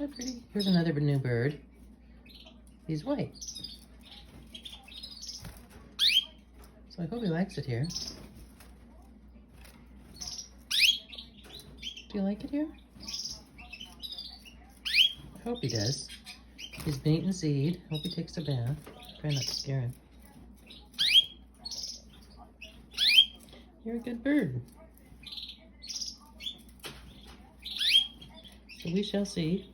that pretty? Here's another new bird. He's white. So I hope he likes it here. Do you like it here? I hope he does. He's been eating seed. Hope he takes a bath. Try not to scare him. You're a good bird. So we shall see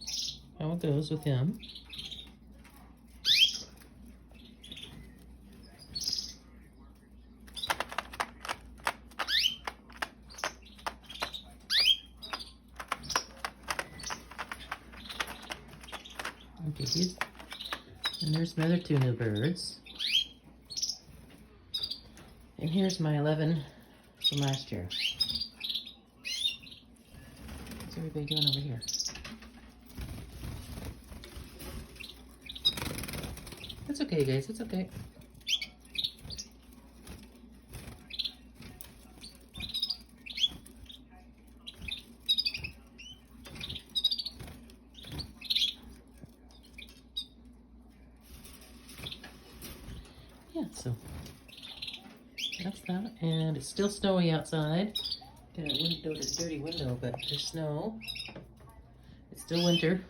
how it goes with him. Okay, and there's my other two new birds. And here's my 11 from last year. What's everybody doing over here? It's okay, guys, it's okay. Yeah, so that's that. And it's still snowy outside. Got a window, dirty window, but there's snow. It's still winter.